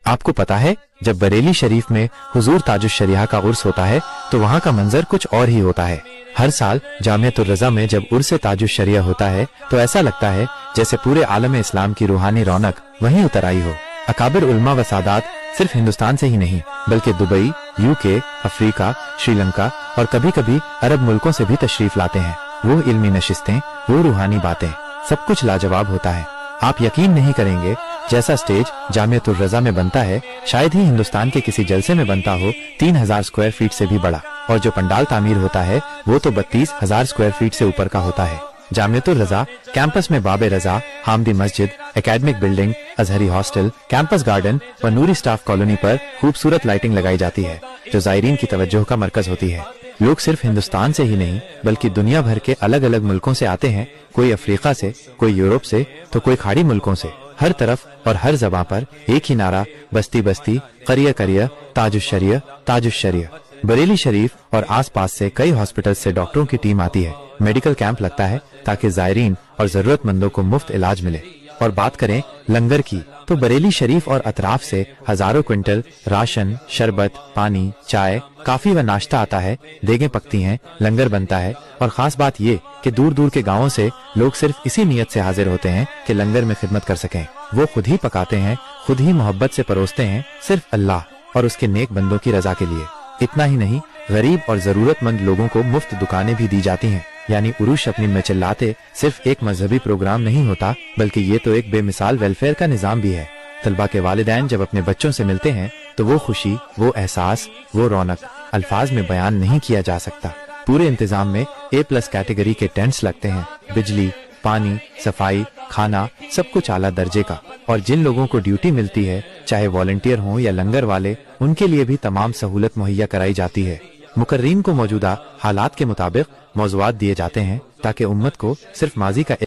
आपको पता है जब बरेली शरीफ में हुजूर ताजुश शरीहा का उर्स होता है तो वहाँ का मंजर कुछ और ही होता है। हर साल जामियतुर रज़ा में जब उर्स ताजुश शरीहा होता है तो ऐसा लगता है जैसे पूरे आलम इस्लाम की रूहानी रौनक वहीं उतर आई हो। अकाबिर उलमा व सादात सिर्फ हिंदुस्तान से ही नहीं बल्कि दुबई, यूके, अफ्रीका, श्रीलंका और कभी कभी अरब मुल्कों से भी तशरीफ लाते हैं। वो इल्मी नशिस्तें, वो रूहानी बातें, सब कुछ लाजवाब होता है। आप यकीन नहीं करेंगे जैसा स्टेज जामियतुर रज़ा में बनता है शायद ही हिंदुस्तान के किसी जलसे में बनता हो। 3000 स्क्वायर फीट से भी बड़ा। और जो पंडाल तामीर होता है वो तो 32,000 स्क्वायर फीट से ऊपर का होता है। जामियतुर रज़ा कैंपस में बाबे रज़ा, हामदी मस्जिद, academic building, Azhari hostel, campus garden व नूरी स्टाफ कॉलोनी पर खूबसूरत लाइटिंग लगाई जाती है जो ज़ायरीन की तवज्जो का मरकज होती है। लोग सिर्फ हिंदुस्तान से ही नहीं बल्कि दुनिया भर के अलग अलग मुल्कों से आते हैं। कोई अफ्रीका से, कोई यूरोप से तो कोई खाड़ी मुल्कों से। हर तरफ और हर जबां पर एक ही नारा, बस्ती बस्ती, करिया करिया, ताजुश शरीया, ताजुश शरीया। बरेली शरीफ और आसपास से कई हॉस्पिटल से डॉक्टरों की टीम आती है। मेडिकल कैंप लगता है ताकि ज़ायरीन और जरूरतमंदों को मुफ्त इलाज मिले। और बात करें लंगर की तो बरेली शरीफ और अतराफ से हजारों क्विंटल राशन, शरबत, पानी, चाय, काफी व नाश्ता आता है। देगें पकती हैं, लंगर बनता है। और खास बात ये कि दूर दूर के गांवों से लोग सिर्फ इसी नीयत से हाजिर होते हैं कि लंगर में खिदमत कर सकें। वो खुद ही पकाते हैं, खुद ही मोहब्बत से परोसते हैं, सिर्फ अल्लाह और उसके नेक बंदों की रजा के लिए। इतना ही नहीं, गरीब और जरूरतमंद लोगों को मुफ्त दुकानें भी दी जाती हैं। यानी उरूश अपनी में चिल्लाते सिर्फ एक मजहबी प्रोग्राम नहीं होता बल्कि ये तो एक बेमिसाल वेलफेयर का निजाम भी है। तलबा के वालिदैन जब अपने बच्चों से मिलते हैं तो वो खुशी, वो एहसास, वो रौनक अल्फाज में बयान नहीं किया जा सकता। पूरे इंतजाम में A+ कैटेगरी के टेंट्स लगते हैं। बिजली, पानी, सफाई, खाना, सब कुछ आला दर्जे का। और जिन लोगों को ड्यूटी मिलती है चाहे वॉलंटियर हों या लंगर वाले, उनके लिए भी तमाम सहूलत मुहैया कराई जाती है। मुकर्रीन को मौजूदा हालात के मुताबिक मौज़ूआत दिए जाते हैं ताकि उम्मत को सिर्फ माजी का